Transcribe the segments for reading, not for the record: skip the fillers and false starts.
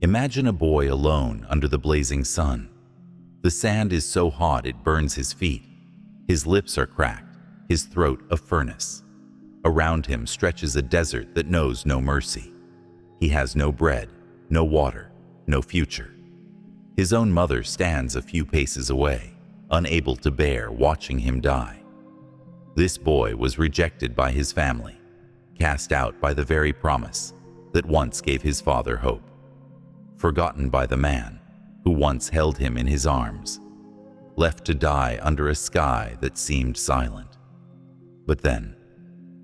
Imagine a boy alone under the blazing sun. The sand is so hot it burns his feet. His lips are cracked, his throat a furnace. Around him stretches a desert that knows no mercy. He has no bread, no water, no future. His own mother stands a few paces away, unable to bear watching him die. This boy was rejected by his family, cast out by the very promise that once gave his father hope, forgotten by the man who once held him in his arms, left to die under a sky that seemed silent. But then,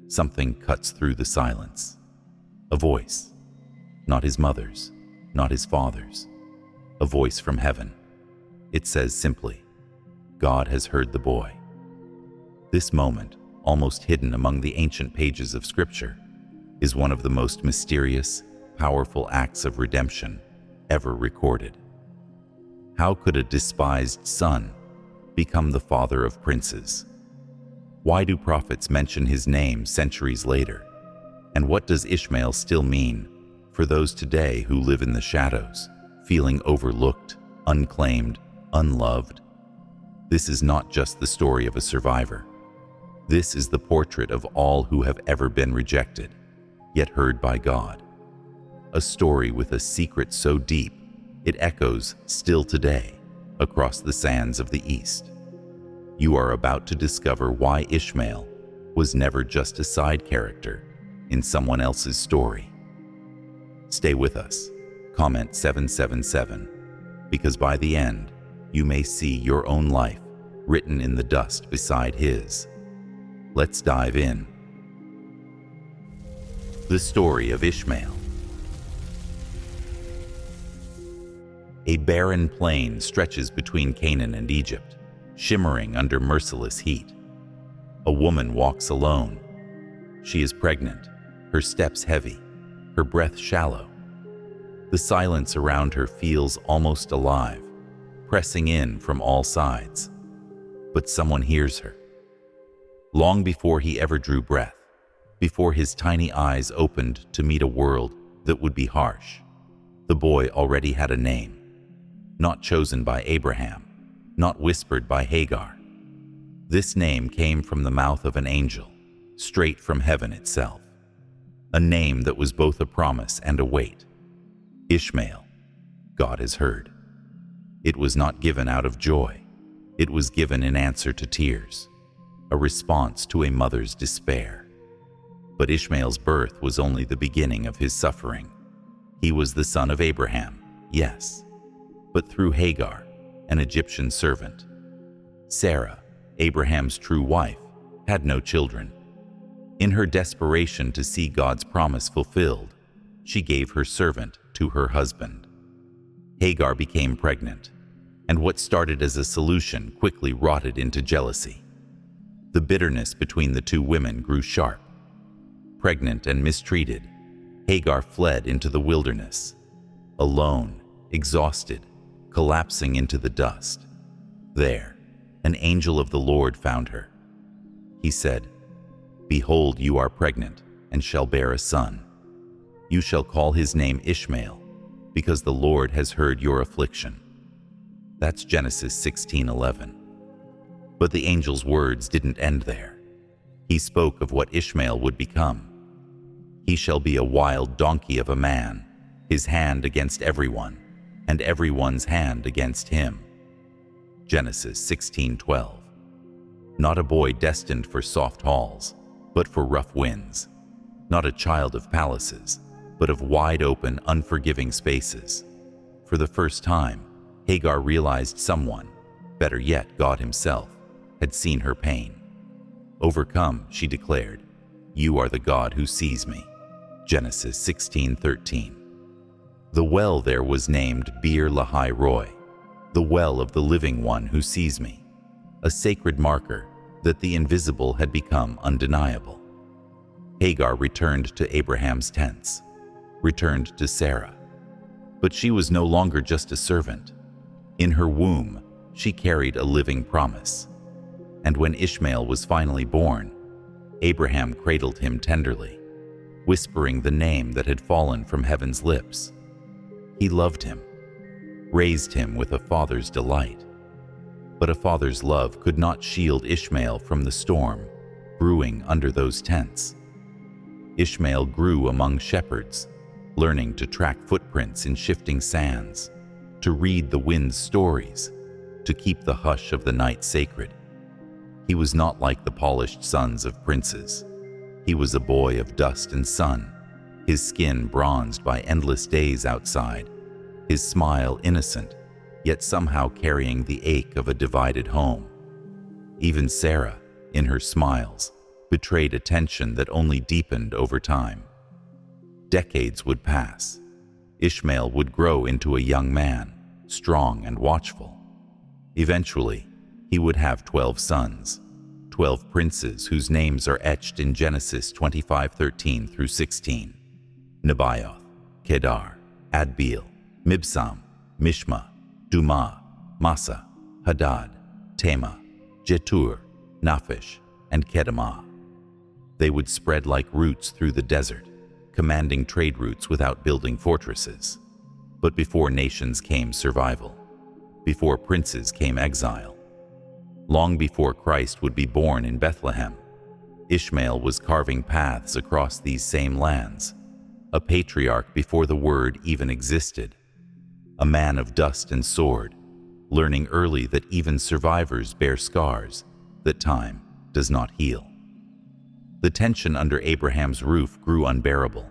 something cuts through the silence. A voice, not his mother's, not his father's, a voice from heaven. It says simply, "God has heard the boy." This moment, almost hidden among the ancient pages of Scripture, is one of the most mysterious, powerful acts of redemption ever recorded. How could a despised son become the father of princes? Why do prophets mention his name centuries later? And what does Ishmael still mean for those today who live in the shadows, feeling overlooked, unclaimed, unloved? This is not just the story of a survivor. This is the portrait of all who have ever been rejected, yet heard by God. A story with a secret so deep, it echoes still today across the sands of the East. You are about to discover why Ishmael was never just a side character in someone else's story. Stay with us, comment 777, because by the end, you may see your own life written in the dust beside his. Let's dive in. The story of Ishmael. A barren plain stretches between Canaan and Egypt, shimmering under merciless heat. A woman walks alone. She is pregnant, her steps heavy, her breath shallow. The silence around her feels almost alive, pressing in from all sides. But someone hears her. Long before he ever drew breath, before his tiny eyes opened to meet a world that would be harsh, the boy already had a name. Not chosen by Abraham, not whispered by Hagar. This name came from the mouth of an angel, straight from heaven itself. A name that was both a promise and a weight. Ishmael, God has heard. It was not given out of joy. It was given in answer to tears, a response to a mother's despair. But Ishmael's birth was only the beginning of his suffering. He was the son of Abraham, yes, but through Hagar, an Egyptian servant. Sarah, Abraham's true wife, had no children. In her desperation to see God's promise fulfilled, she gave her servant to her husband. Hagar became pregnant, and what started as a solution quickly rotted into jealousy. The bitterness between the two women grew sharp. Pregnant and mistreated, Hagar fled into the wilderness, alone, exhausted, collapsing into the dust. There, an angel of the Lord found her. He said, "Behold, you are pregnant and shall bear a son. You shall call his name Ishmael, because the Lord has heard your affliction." That's Genesis 16:11. But the angel's words didn't end there. He spoke of what Ishmael would become. He shall be a wild donkey of a man, his hand against everyone, and everyone's hand against him. Genesis 16:12. Not a boy destined for soft halls, but for rough winds. Not a child of palaces, but of wide-open, unforgiving spaces. For the first time, Hagar realized someone, better yet God himself, had seen her pain. Overcome, she declared, "You are the God who sees me." Genesis 16:13. The well there was named Beer Lahai Roy, the well of the living one who sees me, a sacred marker that the invisible had become undeniable. Hagar returned to Abraham's tents, returned to Sarah. But she was no longer just a servant. In her womb, she carried a living promise. And when Ishmael was finally born, Abraham cradled him tenderly, whispering the name that had fallen from heaven's lips. He loved him, raised him with a father's delight. But a father's love could not shield Ishmael from the storm brewing under those tents. Ishmael grew among shepherds, learning to track footprints in shifting sands, to read the wind's stories, to keep the hush of the night sacred. He was not like the polished sons of princes. He was a boy of dust and sun, his skin bronzed by endless days outside, his smile innocent, yet somehow carrying the ache of a divided home. Even Sarah, in her smiles, betrayed a tension that only deepened over time. Decades would pass. Ishmael would grow into a young man, strong and watchful. Eventually, he would have 12 sons, 12 princes whose names are etched in Genesis 25:13 through 16. Nebaioth, Kedar, Adbeel, Mibsam, Mishma, Dumah, Massa, Hadad, Tema, Jetur, Naphish, and Kedemah. They would spread like roots through the desert, commanding trade routes without building fortresses. But before nations came survival, before princes came exile. Long before Christ would be born in Bethlehem, Ishmael was carving paths across these same lands, a patriarch before the word even existed, a man of dust and sword, learning early that even survivors bear scars that time does not heal. The tension under Abraham's roof grew unbearable.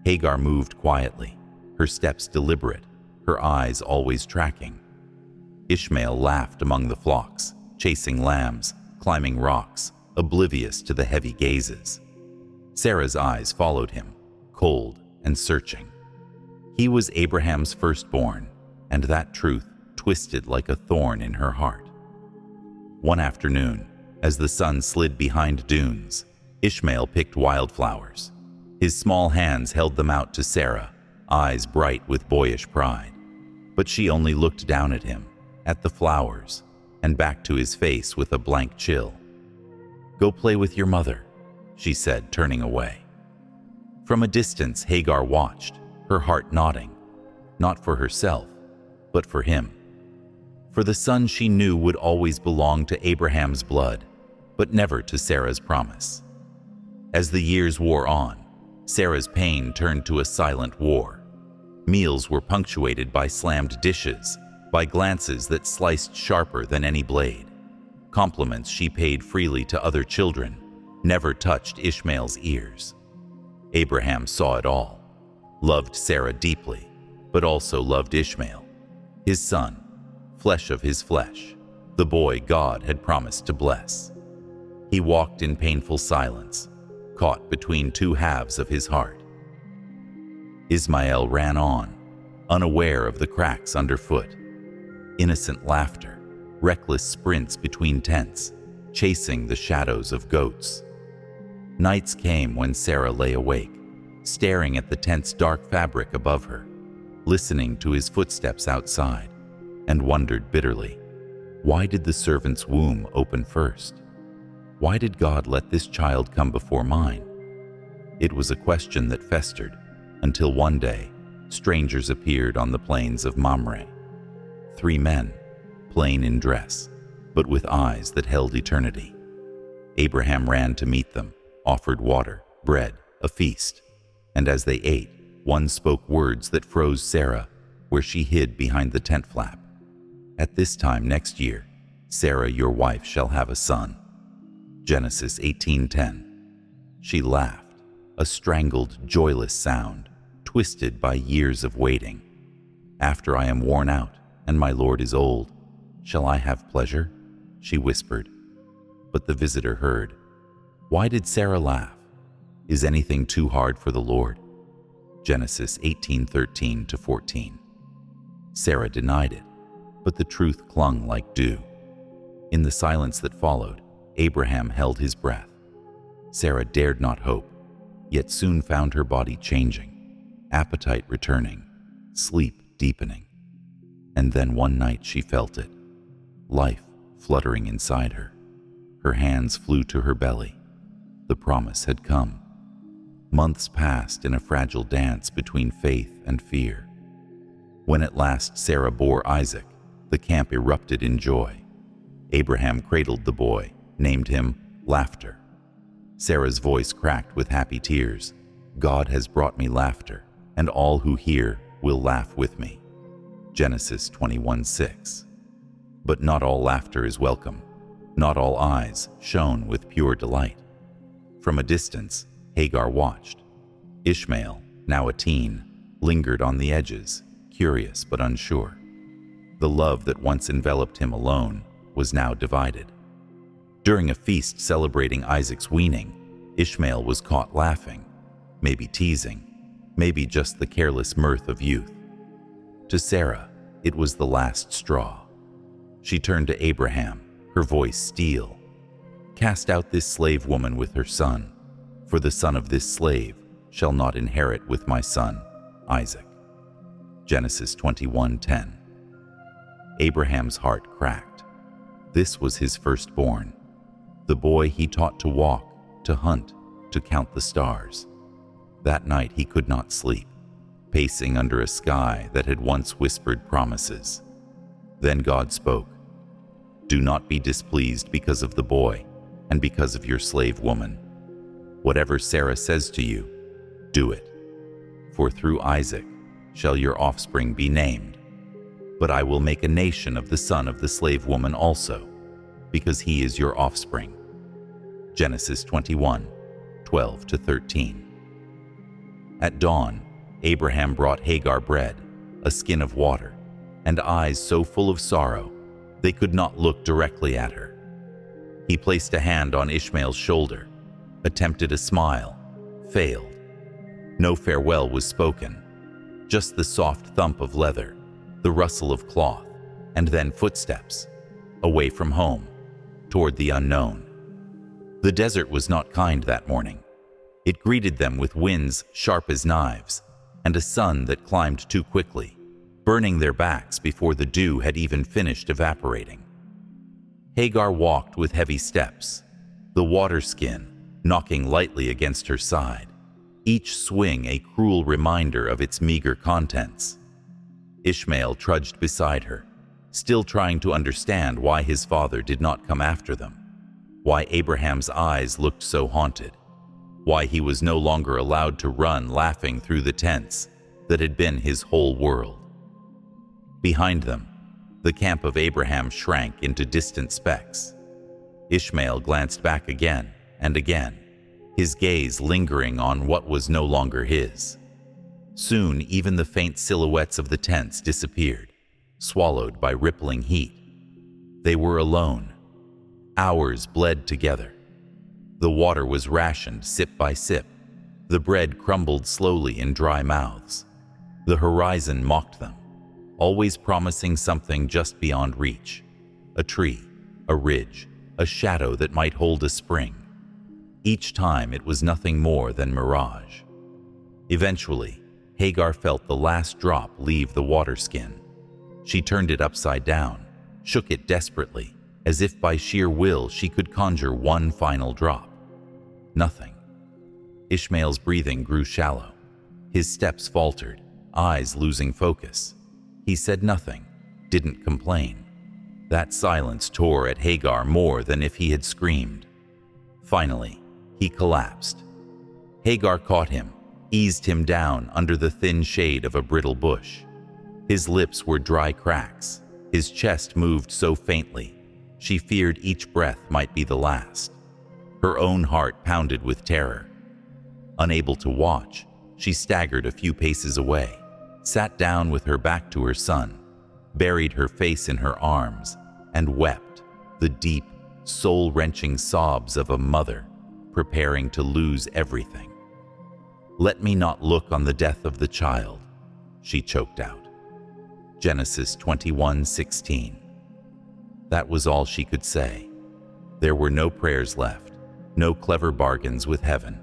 Hagar moved quietly, her steps deliberate, her eyes always tracking. Ishmael laughed among the flocks, chasing lambs, climbing rocks, oblivious to the heavy gazes. Sarah's eyes followed him, cold and searching. He was Abraham's firstborn, and that truth twisted like a thorn in her heart. One afternoon, as the sun slid behind dunes, Ishmael picked wildflowers. His small hands held them out to Sarah, eyes bright with boyish pride. But she only looked down at him, at the flowers, and back to his face with a blank chill. "Go play with your mother," she said, turning away. From a distance, Hagar watched, her heart nodding, not for herself, but for him. For the son she knew would always belong to Abraham's blood, but never to Sarah's promise. As the years wore on, Sarah's pain turned to a silent war. Meals were punctuated by slammed dishes, by glances that sliced sharper than any blade. Compliments she paid freely to other children never touched Ishmael's ears. Abraham saw it all, loved Sarah deeply, but also loved Ishmael, his son, flesh of his flesh, the boy God had promised to bless. He walked in painful silence, caught between two halves of his heart. Ishmael ran on, unaware of the cracks underfoot. Innocent laughter, reckless sprints between tents, chasing the shadows of goats. Nights came when Sarah lay awake, staring at the tent's dark fabric above her, listening to his footsteps outside, and wondered bitterly, why did the servant's womb open first? Why did God let this child come before mine? It was a question that festered, until one day, strangers appeared on the plains of Mamre. 3 men, plain in dress, but with eyes that held eternity. Abraham ran to meet them, offered water, bread, a feast, and as they ate, one spoke words that froze Sarah where she hid behind the tent flap. "At this time next year, Sarah your wife shall have a son." Genesis 18:10. She laughed, a strangled, joyless sound, twisted by years of waiting. "After I am worn out, and my Lord is old, shall I have pleasure?" she whispered. But the visitor heard. Why did Sarah laugh? Is anything too hard for the Lord? Genesis 18:13-14. Sarah denied it, but the truth clung like dew. In the silence that followed, Abraham held his breath. Sarah dared not hope, yet soon found her body changing, appetite returning, sleep deepening. And then one night she felt it, life fluttering inside her. Her hands flew to her belly. The promise had come. Months passed in a fragile dance between faith and fear. When at last Sarah bore Isaac, the camp erupted in joy. Abraham cradled the boy, named him Laughter. Sarah's voice cracked with happy tears. God has brought me laughter, and all who hear will laugh with me. Genesis 21:6. But not all laughter is welcome. Not all eyes shone with pure delight. From a distance, Hagar watched. Ishmael, now a teen, lingered on the edges, curious but unsure. The love that once enveloped him alone was now divided. During a feast celebrating Isaac's weaning, Ishmael was caught laughing, maybe teasing, maybe just the careless mirth of youth. To Sarah, it was the last straw. She turned to Abraham, her voice steel. "Cast out this slave woman with her son, for the son of this slave shall not inherit with my son, Isaac." Genesis 21:10. Abraham's heart cracked. This was his firstborn, the boy he taught to walk, to hunt, to count the stars. That night he could not sleep, pacing under a sky that had once whispered promises. Then God spoke, "Do not be displeased because of the boy and because of your slave woman. Whatever Sarah says to you, do it. For through Isaac shall your offspring be named. But I will make a nation of the son of the slave woman also, because he is your offspring." Genesis 21:12-13. At dawn, Abraham brought Hagar bread, a skin of water, and eyes so full of sorrow they could not look directly at her. He placed a hand on Ishmael's shoulder, attempted a smile, failed. No farewell was spoken, just the soft thump of leather, the rustle of cloth, and then footsteps, away from home, toward the unknown. The desert was not kind that morning. It greeted them with winds sharp as knives, and a sun that climbed too quickly, burning their backs before the dew had even finished evaporating. Hagar walked with heavy steps, the water skin knocking lightly against her side, each swing a cruel reminder of its meager contents. Ishmael trudged beside her, still trying to understand why his father did not come after them, why Abraham's eyes looked so haunted, why he was no longer allowed to run laughing through the tents that had been his whole world. Behind them, the camp of Abraham shrank into distant specks. Ishmael glanced back again and again, his gaze lingering on what was no longer his. Soon, even the faint silhouettes of the tents disappeared, swallowed by rippling heat. They were alone. Hours bled together. The water was rationed sip by sip. The bread crumbled slowly in dry mouths. The horizon mocked them, always promising something just beyond reach. A tree, a ridge, a shadow that might hold a spring. Each time it was nothing more than mirage. Eventually, Hagar felt the last drop leave the water skin. She turned it upside down, shook it desperately, as if by sheer will she could conjure one final drop. Nothing. Ishmael's breathing grew shallow. His steps faltered, eyes losing focus. He said nothing, didn't complain. That silence tore at Hagar more than if he had screamed. Finally, he collapsed. Hagar caught him, eased him down under the thin shade of a brittle bush. His lips were dry cracks. His chest moved so faintly, she feared each breath might be the last. Her own heart pounded with terror. Unable to watch, she staggered a few paces away, sat down with her back to her son, buried her face in her arms, and wept, the deep, soul-wrenching sobs of a mother preparing to lose everything. "Let me not look on the death of the child," she choked out. Genesis 21:16. That was all she could say. There were no prayers left, no clever bargains with heaven,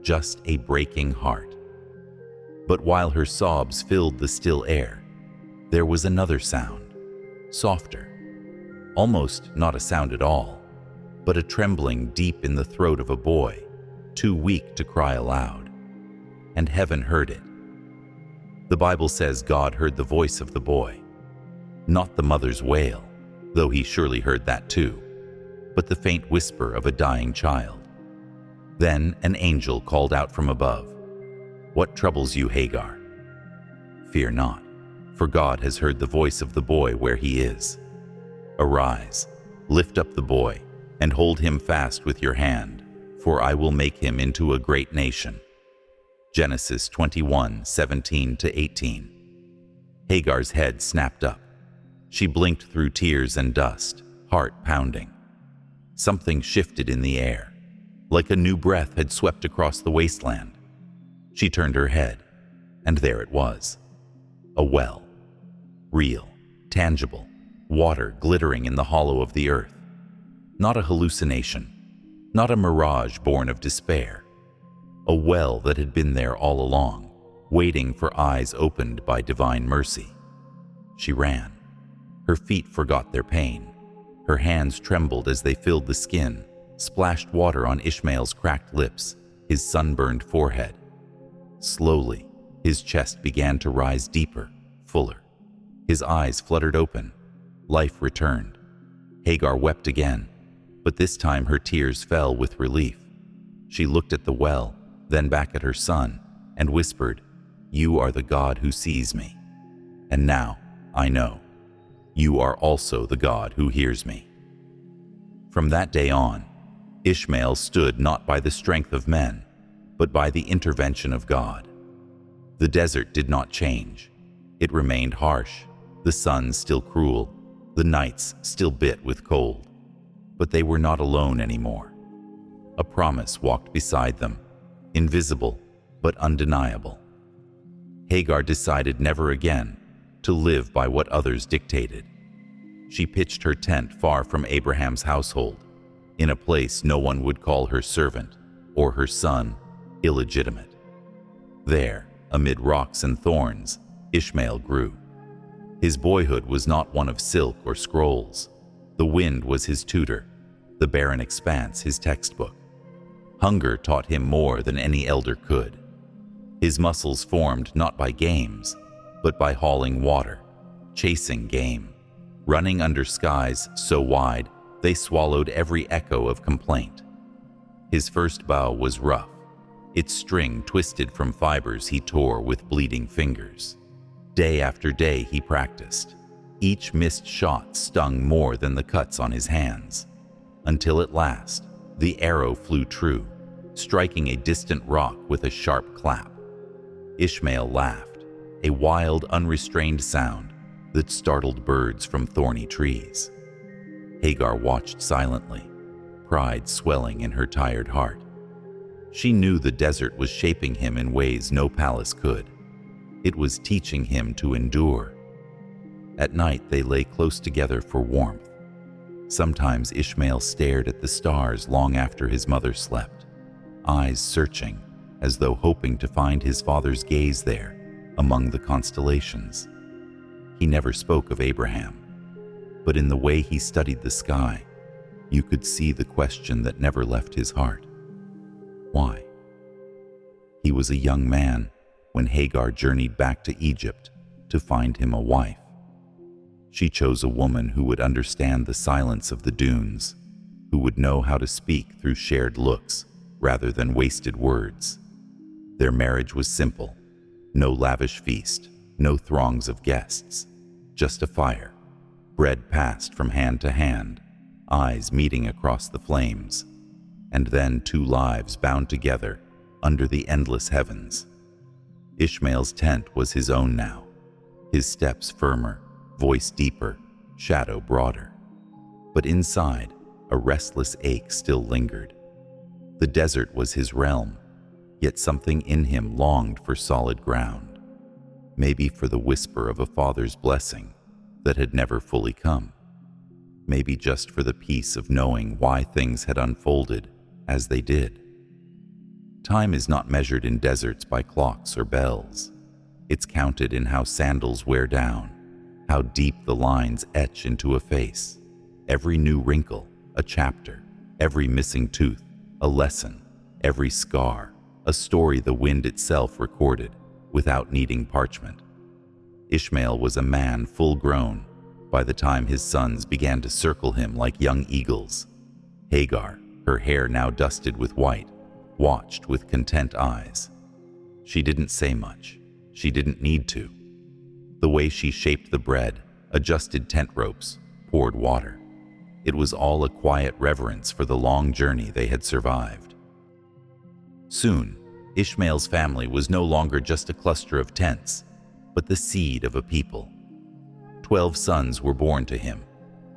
just a breaking heart. But while her sobs filled the still air, there was another sound, softer, almost not a sound at all, but a trembling deep in the throat of a boy, too weak to cry aloud. And heaven heard it. The Bible says God heard the voice of the boy, not the mother's wail, though he surely heard that too, but the faint whisper of a dying child. Then an angel called out from above, "What troubles you, Hagar? Fear not, for God has heard the voice of the boy where he is. Arise, lift up the boy, and hold him fast with your hand, for I will make him into a great nation." Genesis 21:17-18. Hagar's head snapped up. She blinked through tears and dust, heart pounding. Something shifted in the air, like a new breath had swept across the wasteland. She turned her head, and there it was. A well. Real, tangible, water glittering in the hollow of the earth. Not a hallucination, not a mirage born of despair. A well that had been there all along, waiting for eyes opened by divine mercy. She ran. Her feet forgot their pain. Her hands trembled as they filled the skin, splashed water on Ishmael's cracked lips, his sunburned forehead. Slowly, his chest began to rise deeper, fuller. His eyes fluttered open. Life returned. Hagar wept again, but this time her tears fell with relief. She looked at the well, then back at her son, and whispered, "You are the God who sees me. And now, I know, you are also the God who hears me." From that day on, Ishmael stood not by the strength of men, but by the intervention of God. The desert did not change. It remained harsh, the sun still cruel, the nights still bit with cold. But they were not alone anymore. A promise walked beside them, invisible but undeniable. Hagar decided never again to live by what others dictated. She pitched her tent far from Abraham's household, in a place no one would call her servant or her son illegitimate. There, amid rocks and thorns, Ishmael grew. His boyhood was not one of silk or scrolls. The wind was his tutor, the barren expanse his textbook. Hunger taught him more than any elder could. His muscles formed not by games, but by hauling water, chasing game, running under skies so wide they swallowed every echo of complaint. His first bow was rough, its string twisted from fibers he tore with bleeding fingers. Day after day he practiced. Each missed shot stung more than the cuts on his hands, until at last the arrow flew true, striking a distant rock with a sharp clap. Ishmael laughed, a wild, unrestrained sound that startled birds from thorny trees. Hagar watched silently, pride swelling in her tired heart. She knew the desert was shaping him in ways no palace could. It was teaching him to endure. At night they lay close together for warmth. Sometimes Ishmael stared at the stars long after his mother slept, eyes searching as though hoping to find his father's gaze there among the constellations. He never spoke of Abraham, but in the way he studied the sky, you could see the question that never left his heart. Why? He was a young man when Hagar journeyed back to Egypt to find him a wife. She chose a woman who would understand the silence of the dunes, who would know how to speak through shared looks rather than wasted words. Their marriage was simple, no lavish feast, no throngs of guests, just a fire, bread passed from hand to hand, eyes meeting across the flames, and then two lives bound together under the endless heavens. Ishmael's tent was his own now, his steps firmer, voice deeper, shadow broader. But inside, a restless ache still lingered. The desert was his realm, yet something in him longed for solid ground, maybe for the whisper of a father's blessing that had never fully come, maybe just for the peace of knowing why things had unfolded as they did. Time is not measured in deserts by clocks or bells. It's counted in how sandals wear down, how deep the lines etch into a face. Every new wrinkle, a chapter, every missing tooth, a lesson, every scar, a story the wind itself recorded without needing parchment. Ishmael was a man full grown by the time his sons began to circle him like young eagles. Hagar, her hair now dusted with white, watched with content eyes. She didn't say much. She didn't need to. The way she shaped the bread, adjusted tent ropes, poured water. It was all a quiet reverence for the long journey they had survived. Soon, Ishmael's family was no longer just a cluster of tents, but the seed of a people. 12 sons were born to him,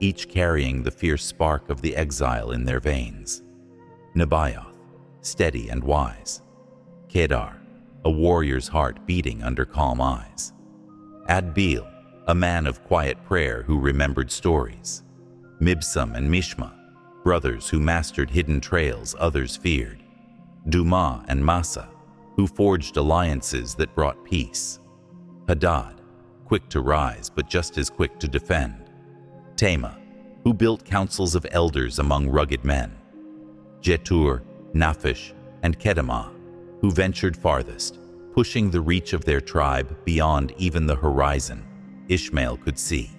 each carrying the fierce spark of the exile in their veins. Nebaioth, steady and wise. Kedar, a warrior's heart beating under calm eyes. Adbeel, a man of quiet prayer who remembered stories. Mibsam and Mishma, brothers who mastered hidden trails others feared. Dumah and Massa, who forged alliances that brought peace. Hadad, quick to rise but just as quick to defend. Tema, who built councils of elders among rugged men. Jetur, Naphish, and Kedemah, who ventured farthest, pushing the reach of their tribe beyond even the horizon Ishmael could see.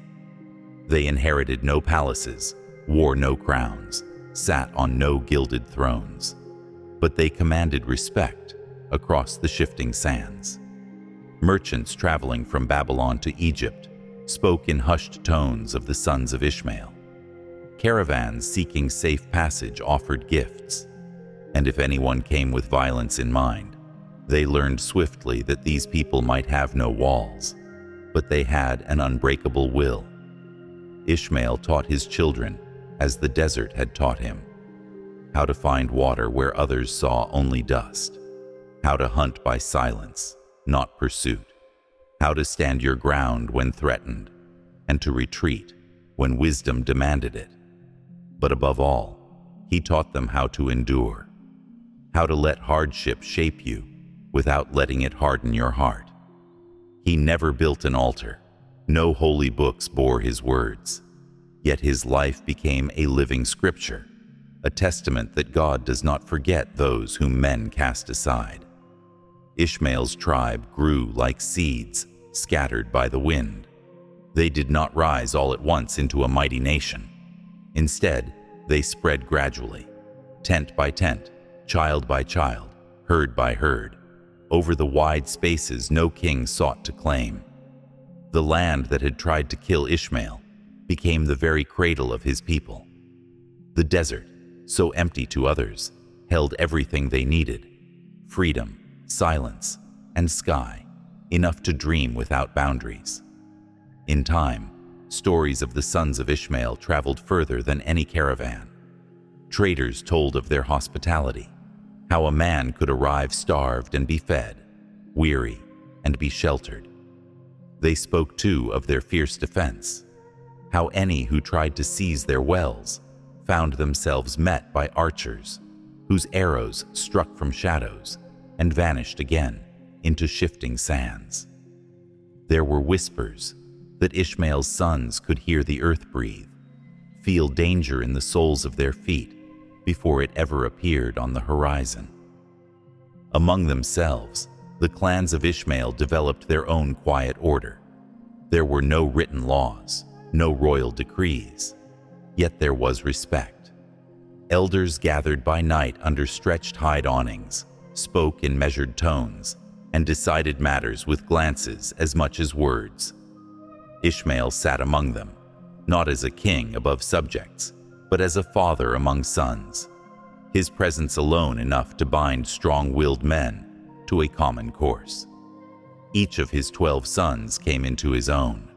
They inherited no palaces, wore no crowns, sat on no gilded thrones, but they commanded respect across the shifting sands. Merchants traveling from Babylon to Egypt spoke in hushed tones of the sons of Ishmael. Caravans seeking safe passage offered gifts, and if anyone came with violence in mind, they learned swiftly that these people might have no walls, but they had an unbreakable will. Ishmael taught his children, as the desert had taught him, how to find water where others saw only dust, how to hunt by silence, not pursuit, how to stand your ground when threatened, and to retreat when wisdom demanded it. But above all, he taught them how to endure, how to let hardship shape you without letting it harden your heart. He never built an altar. No holy books bore his words. Yet his life became a living scripture, a testament that God does not forget those whom men cast aside. Ishmael's tribe grew like seeds scattered by the wind. They did not rise all at once into a mighty nation. Instead, they spread gradually, tent by tent, child by child, herd by herd, over the wide spaces no king sought to claim. The land that had tried to kill Ishmael became the very cradle of his people. The desert, so empty to others, held everything they needed: freedom, silence, and sky, enough to dream without boundaries. In time, stories of the sons of Ishmael traveled further than any caravan. Traders told of their hospitality, how a man could arrive starved and be fed, weary and be sheltered. They spoke too of their fierce defense, how any who tried to seize their wells found themselves met by archers whose arrows struck from shadows and vanished again into shifting sands. There were whispers that Ishmael's sons could hear the earth breathe, feel danger in the soles of their feet before it ever appeared on the horizon. Among themselves, the clans of Ishmael developed their own quiet order. There were no written laws, no royal decrees, yet there was respect. Elders gathered by night under stretched hide awnings, spoke in measured tones, and decided matters with glances as much as words. Ishmael sat among them, not as a king above subjects, but as a father among sons, his presence alone enough to bind strong-willed men to a common course. Each of his 12 sons came into his own.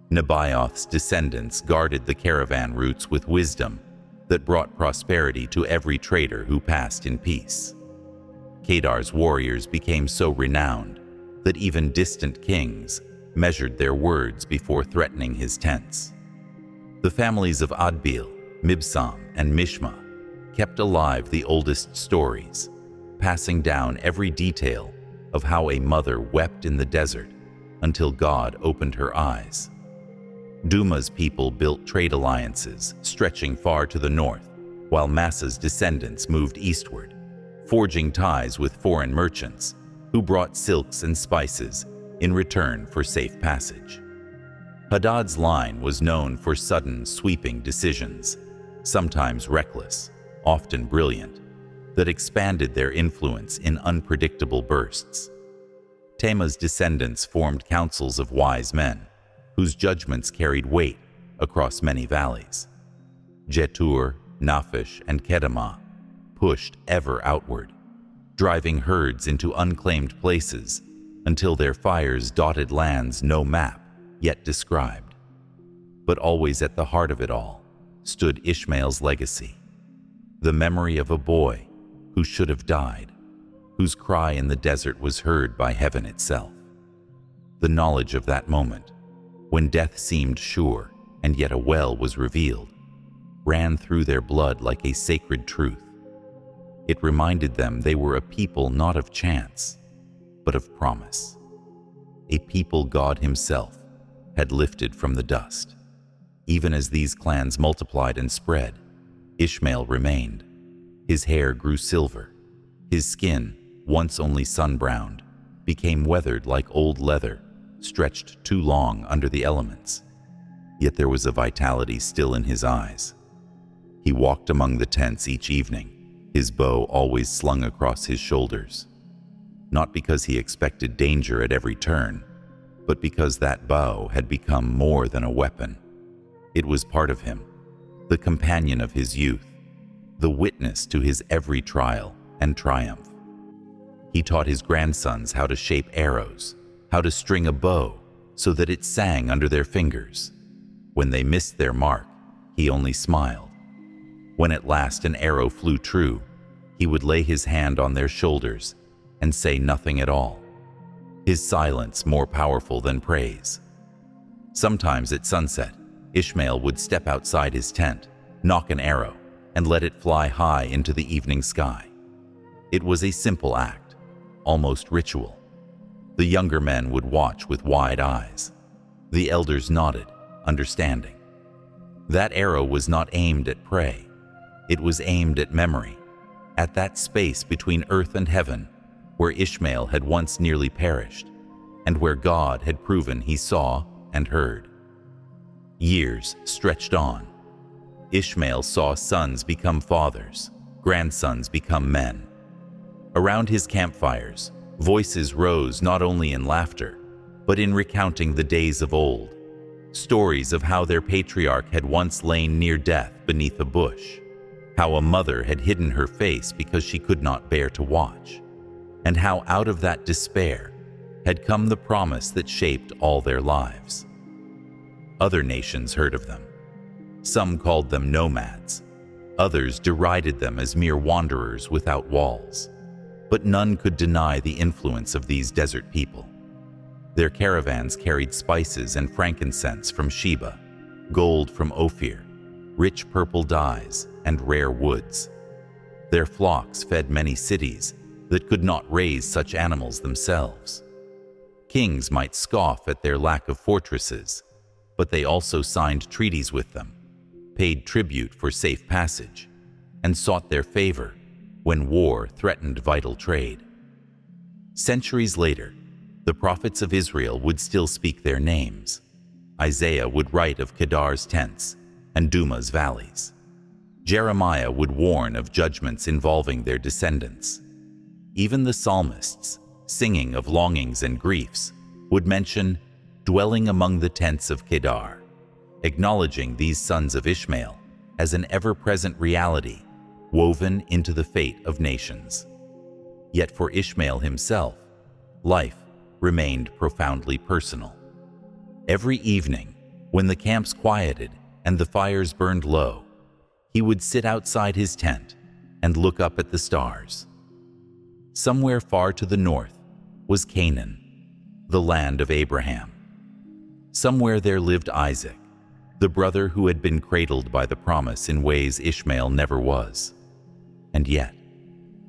Nebaioth's descendants guarded the caravan routes with wisdom that brought prosperity to every trader who passed in peace. Kedar's warriors became so renowned that even distant kings measured their words before threatening his tents. The families of Adbeel, Mibsam, and Mishma kept alive the oldest stories, passing down every detail of how a mother wept in the desert until God opened her eyes. Duma's people built trade alliances stretching far to the north, while Massa's descendants moved eastward, forging ties with foreign merchants who brought silks and spices in return for safe passage. Hadad's line was known for sudden, sweeping decisions, sometimes reckless, often brilliant, that expanded their influence in unpredictable bursts. Tama's descendants formed councils of wise men, whose judgments carried weight across many valleys. Jetur, Naphish, and Kedemah pushed ever outward, driving herds into unclaimed places until their fires dotted lands no map yet described. But always at the heart of it all stood Ishmael's legacy, the memory of a boy who should have died, whose cry in the desert was heard by heaven itself. The knowledge of that moment, when death seemed sure and yet a well was revealed, ran through their blood like a sacred truth. It reminded them they were a people not of chance, but of promise. A people God himself had lifted from the dust. Even as these clans multiplied and spread, Ishmael remained. His hair grew silver. His skin, once only sun-browned, became weathered like old leather, stretched too long under the elements. Yet there was a vitality still in his eyes. He walked among the tents each evening, his bow always slung across his shoulders. Not because he expected danger at every turn, but because that bow had become more than a weapon. It was part of him, the companion of his youth, the witness to his every trial and triumph. He taught his grandsons how to shape arrows, how to string a bow so that it sang under their fingers. When they missed their mark, he only smiled. When at last an arrow flew true, he would lay his hand on their shoulders and say nothing at all, his silence more powerful than praise. Sometimes at sunset, Ishmael would step outside his tent, nock an arrow, and let it fly high into the evening sky. It was a simple act, almost ritual. The younger men would watch with wide eyes. The elders nodded, understanding. That arrow was not aimed at prey. It was aimed at memory, at that space between earth and heaven, where Ishmael had once nearly perished, and where God had proven he saw and heard. Years stretched on. Ishmael saw sons become fathers, grandsons become men. Around his campfires, voices rose not only in laughter, but in recounting the days of old, stories of how their patriarch had once lain near death beneath a bush, how a mother had hidden her face because she could not bear to watch, and how out of that despair had come the promise that shaped all their lives. Other nations heard of them. Some called them nomads. Others derided them as mere wanderers without walls. But none could deny the influence of these desert people. Their caravans carried spices and frankincense from Sheba, gold from Ophir, rich purple dyes, and rare woods. Their flocks fed many cities that could not raise such animals themselves. Kings might scoff at their lack of fortresses, but they also signed treaties with them, paid tribute for safe passage, and sought their favor when war threatened vital trade. Centuries later, the prophets of Israel would still speak their names. Isaiah would write of Kedar's tents and Duma's valleys. Jeremiah would warn of judgments involving their descendants. Even the psalmists, singing of longings and griefs, would mention dwelling among the tents of Kedar, acknowledging these sons of Ishmael as an ever-present reality woven into the fate of nations. Yet for Ishmael himself, life remained profoundly personal. Every evening, when the camps quieted and the fires burned low, he would sit outside his tent and look up at the stars. Somewhere far to the north was Canaan, the land of Abraham. Somewhere there lived Isaac, the brother who had been cradled by the promise in ways Ishmael never was. And yet,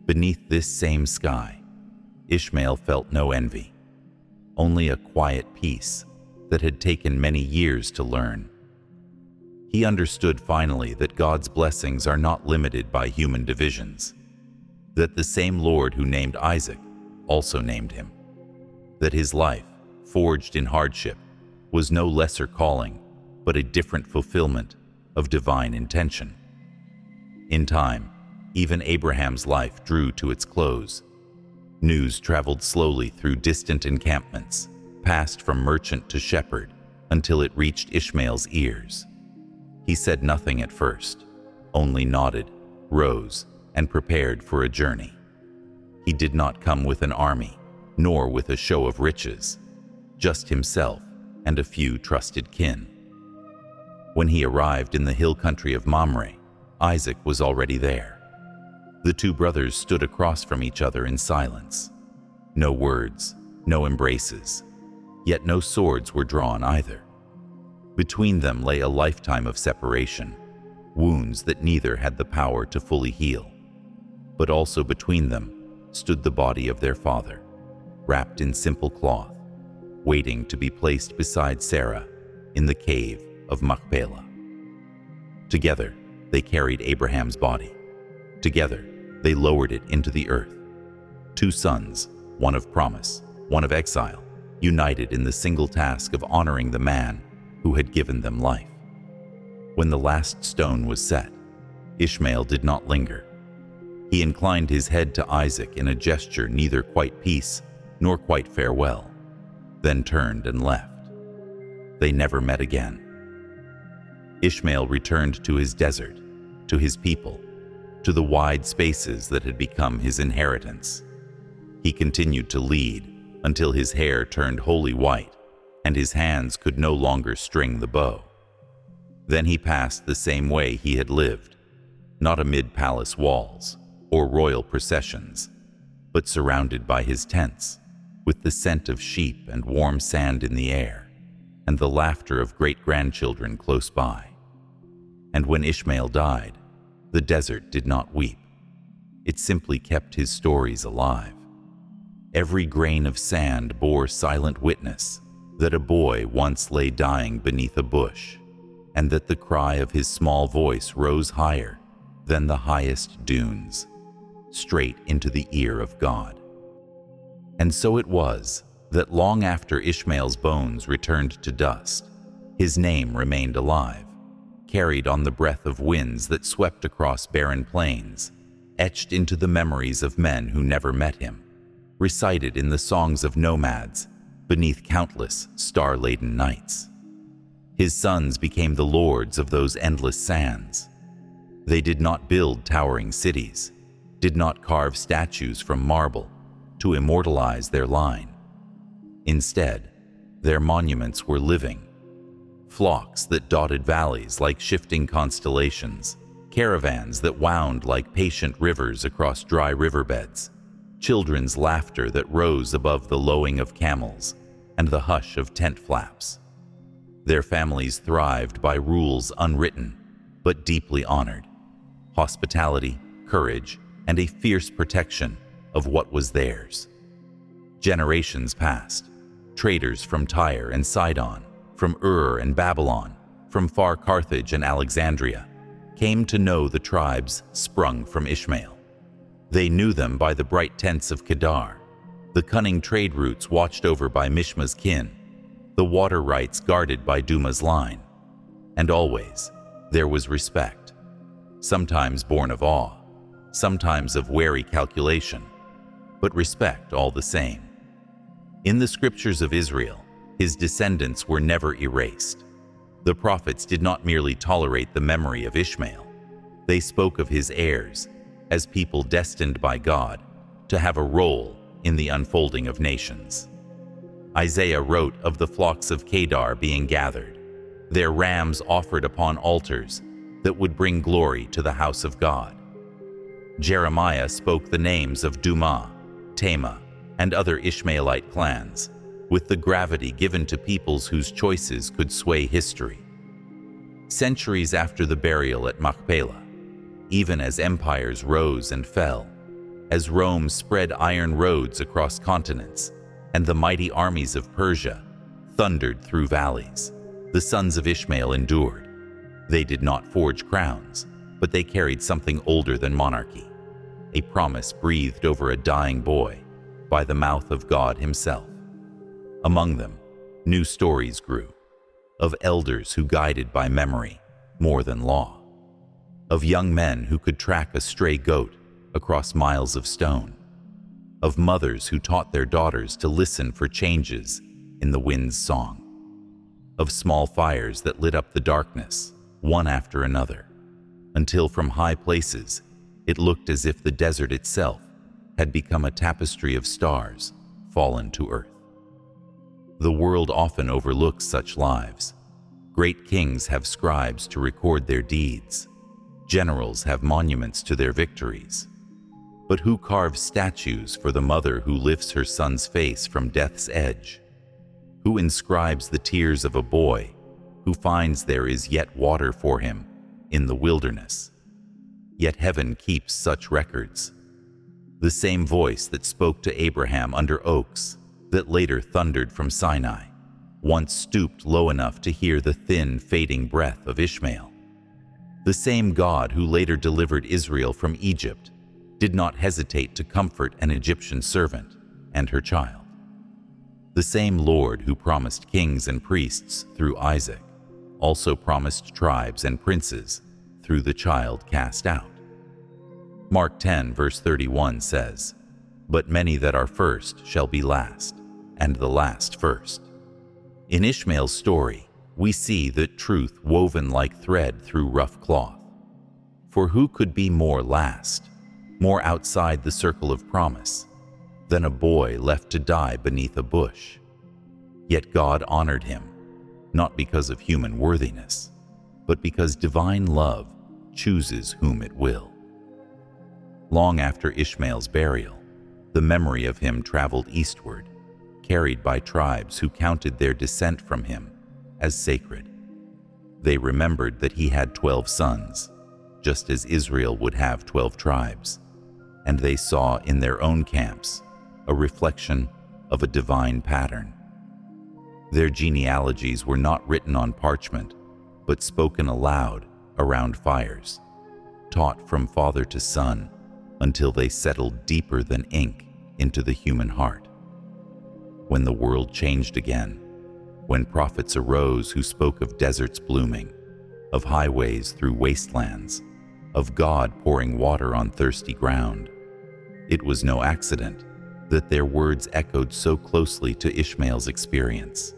beneath this same sky, Ishmael felt no envy, only a quiet peace that had taken many years to learn. He understood finally that God's blessings are not limited by human divisions, that the same Lord who named Isaac also named him, that his life, forged in hardship, was no lesser calling, but a different fulfillment of divine intention. In time, even Abraham's life drew to its close. News traveled slowly through distant encampments, passed from merchant to shepherd, until it reached Ishmael's ears. He said nothing at first, only nodded, rose, and prepared for a journey. He did not come with an army, nor with a show of riches, just himself and a few trusted kin. When he arrived in the hill country of Mamre, Isaac was already there. The two brothers stood across from each other in silence. No words, no embraces, yet no swords were drawn either. Between them lay a lifetime of separation, wounds that neither had the power to fully heal. But also between them stood the body of their father, wrapped in simple cloth, waiting to be placed beside Sarah in the cave of Machpelah. Together, they carried Abraham's body. Together, they lowered it into the earth. Two sons, one of promise, one of exile, united in the single task of honoring the man who had given them life. When the last stone was set, Ishmael did not linger. He inclined his head to Isaac in a gesture neither quite peace nor quite farewell, then turned and left. They never met again. Ishmael returned to his desert, to his people, to the wide spaces that had become his inheritance. He continued to lead until his hair turned wholly white and his hands could no longer string the bow. Then he passed the same way he had lived, not amid palace walls or royal processions, but surrounded by his tents, with the scent of sheep and warm sand in the air, and the laughter of great-grandchildren close by. And when Ishmael died, the desert did not weep. It simply kept his stories alive. Every grain of sand bore silent witness that a boy once lay dying beneath a bush, and that the cry of his small voice rose higher than the highest dunes, straight into the ear of God. And so it was that long after Ishmael's bones returned to dust, his name remained alive, carried on the breath of winds that swept across barren plains, etched into the memories of men who never met him, recited in the songs of nomads beneath countless star-laden nights. His sons became the lords of those endless sands. They did not build towering cities, did not carve statues from marble to immortalize their line. Instead, their monuments were living, flocks that dotted valleys like shifting constellations, caravans that wound like patient rivers across dry riverbeds, children's laughter that rose above the lowing of camels and the hush of tent flaps. Their families thrived by rules unwritten, but deeply honored: hospitality, courage, and a fierce protection of what was theirs. Generations passed. Traders from Tyre and Sidon, from Ur and Babylon, from far Carthage and Alexandria, came to know the tribes sprung from Ishmael. They knew them by the bright tents of Kedar, the cunning trade routes watched over by Mishma's kin, the water rights guarded by Duma's line. And always, there was respect, sometimes born of awe, sometimes of wary calculation, but respect all the same. In the scriptures of Israel, his descendants were never erased. The prophets did not merely tolerate the memory of Ishmael. They spoke of his heirs as people destined by God to have a role in the unfolding of nations. Isaiah wrote of the flocks of Kedar being gathered, their rams offered upon altars that would bring glory to the house of God. Jeremiah spoke the names of Duma, Tema, and other Ishmaelite clans, with the gravity given to peoples whose choices could sway history. Centuries after the burial at Machpelah, even as empires rose and fell, as Rome spread iron roads across continents, and the mighty armies of Persia thundered through valleys, the sons of Ishmael endured. They did not forge crowns, but they carried something older than monarchy, a promise breathed over a dying boy by the mouth of God himself. Among them, new stories grew, of elders who guided by memory more than law, of young men who could track a stray goat across miles of stone, of mothers who taught their daughters to listen for changes in the wind's song, of small fires that lit up the darkness, one after another, until from high places it looked as if the desert itself had become a tapestry of stars fallen to earth. The world often overlooks such lives. Great kings have scribes to record their deeds. Generals have monuments to their victories. But who carves statues for the mother who lifts her son's face from death's edge? Who inscribes the tears of a boy who finds there is yet water for him in the wilderness? Yet heaven keeps such records. The same voice that spoke to Abraham under oaks, that later thundered from Sinai, once stooped low enough to hear the thin, fading breath of Ishmael. The same God who later delivered Israel from Egypt did not hesitate to comfort an Egyptian servant and her child. The same Lord who promised kings and priests through Isaac also promised tribes and princes through the child cast out. Mark 10 verse 31 says, "But many that are first shall be last, and the last first." In Ishmael's story, we see that truth woven like thread through rough cloth. For who could be more last, more outside the circle of promise, than a boy left to die beneath a bush? Yet God honored him, not because of human worthiness, but because divine love chooses whom it will. Long after Ishmael's burial, the memory of him traveled eastward, carried by tribes who counted their descent from him as sacred. They remembered that he had 12 sons, just as Israel would have 12 tribes, and they saw in their own camps a reflection of a divine pattern. Their genealogies were not written on parchment, but spoken aloud around fires, taught from father to son until they settled deeper than ink into the human heart. When the world changed again, when prophets arose who spoke of deserts blooming, of highways through wastelands, of God pouring water on thirsty ground, it was no accident that their words echoed so closely to Ishmael's experience.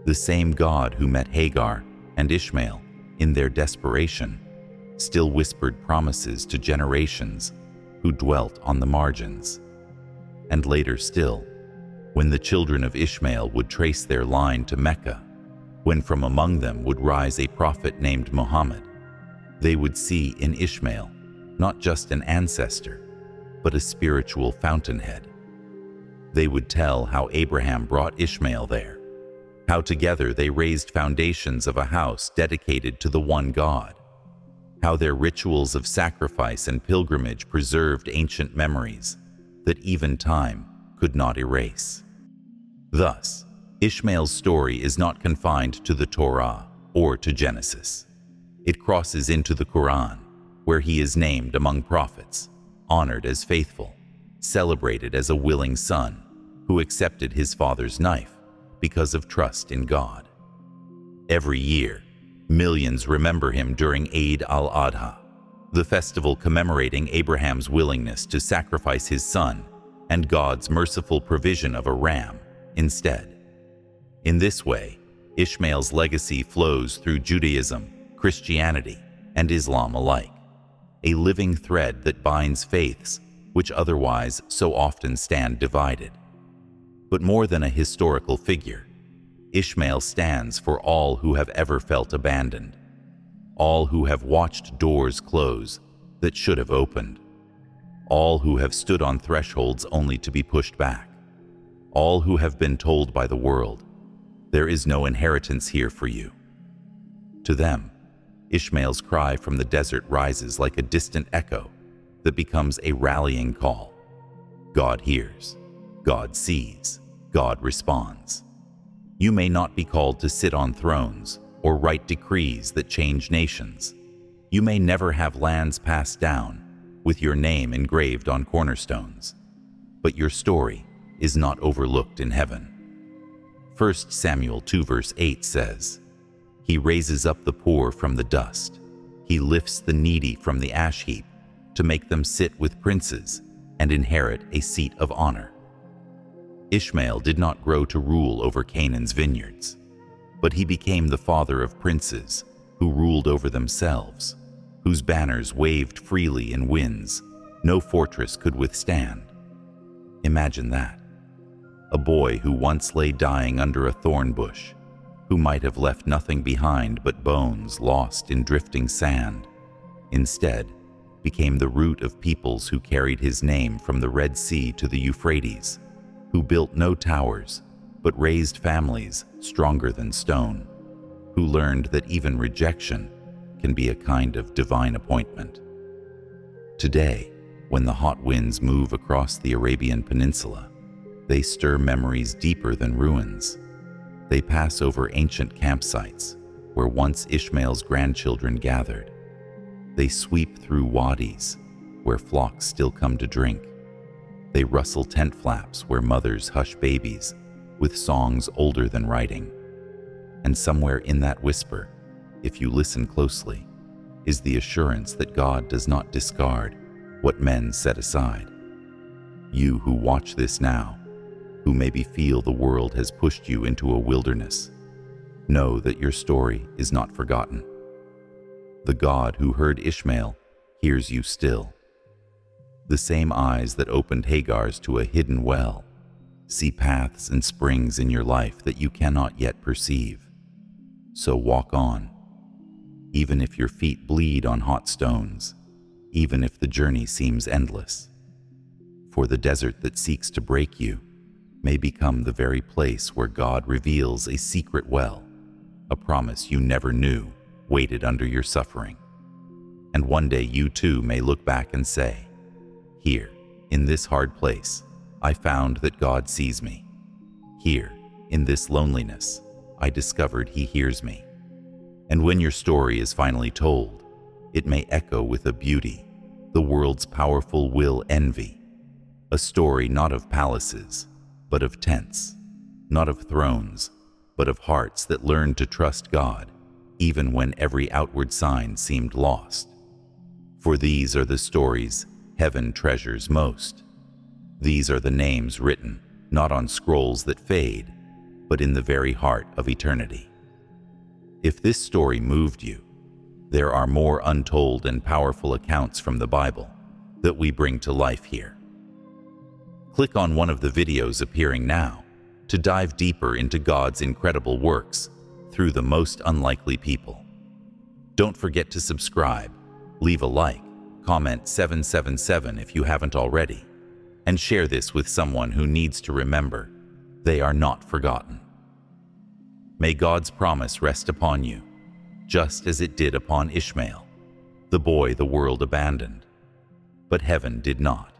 The same God who met Hagar and Ishmael in their desperation still whispered promises to generations who dwelt on the margins. And later still, when the children of Ishmael would trace their line to Mecca, when from among them would rise a prophet named Muhammad, they would see in Ishmael not just an ancestor, but a spiritual fountainhead. They would tell how Abraham brought Ishmael there, how together they raised foundations of a house dedicated to the one God, how their rituals of sacrifice and pilgrimage preserved ancient memories that even time could not erase. Thus, Ishmael's story is not confined to the Torah or to Genesis. It crosses into the Quran, where he is named among prophets, honored as faithful, celebrated as a willing son who accepted his father's knife because of trust in God. Every year, millions remember him during Eid al-Adha, the festival commemorating Abraham's willingness to sacrifice his son and God's merciful provision of a ram instead. In this way, Ishmael's legacy flows through Judaism, Christianity, and Islam alike, a living thread that binds faiths which otherwise so often stand divided. But more than a historical figure, Ishmael stands for all who have ever felt abandoned, all who have watched doors close that should have opened, all who have stood on thresholds only to be pushed back, all who have been told by the world, "There is no inheritance here for you." To them, Ishmael's cry from the desert rises like a distant echo that becomes a rallying call. God hears, God sees, God responds. You may not be called to sit on thrones or write decrees that change nations. You may never have lands passed down with your name engraved on cornerstones, but your story is not overlooked in heaven. 1 Samuel 2 verse 8 says, "He raises up the poor from the dust. He lifts the needy from the ash heap to make them sit with princes and inherit a seat of honor." Ishmael did not grow to rule over Canaan's vineyards, but he became the father of princes who ruled over themselves, whose banners waved freely in winds no fortress could withstand. Imagine that. A boy who once lay dying under a thorn bush, who might have left nothing behind but bones lost in drifting sand, instead became the root of peoples who carried his name from the Red Sea to the Euphrates, who built no towers, but raised families stronger than stone, who learned that even rejection can be a kind of divine appointment. Today, when the hot winds move across the Arabian Peninsula, they stir memories deeper than ruins. They pass over ancient campsites where once Ishmael's grandchildren gathered. They sweep through wadis where flocks still come to drink. They rustle tent flaps where mothers hush babies with songs older than writing. And somewhere in that whisper, if you listen closely, is the assurance that God does not discard what men set aside. You who watch this now, who maybe feel the world has pushed you into a wilderness, know that your story is not forgotten. The God who heard Ishmael hears you still. The same eyes that opened Hagar's to a hidden well see paths and springs in your life that you cannot yet perceive. So walk on, even if your feet bleed on hot stones, even if the journey seems endless. For the desert that seeks to break you may become the very place where God reveals a secret well, a promise you never knew waited under your suffering. And one day you too may look back and say, "Here, in this hard place, I found that God sees me. Here, in this loneliness, I discovered He hears me." And when your story is finally told, it may echo with a beauty the world's powerful will envy. A story not of palaces, but of tents, not of thrones, but of hearts that learned to trust God, even when every outward sign seemed lost. For these are the stories heaven treasures most. These are the names written, not on scrolls that fade, but in the very heart of eternity. If this story moved you, there are more untold and powerful accounts from the Bible that we bring to life here. Click on one of the videos appearing now to dive deeper into God's incredible works through the most unlikely people. Don't forget to subscribe, leave a like, comment 777 if you haven't already, and share this with someone who needs to remember they are not forgotten. May God's promise rest upon you, just as it did upon Ishmael, the boy the world abandoned. But heaven did not.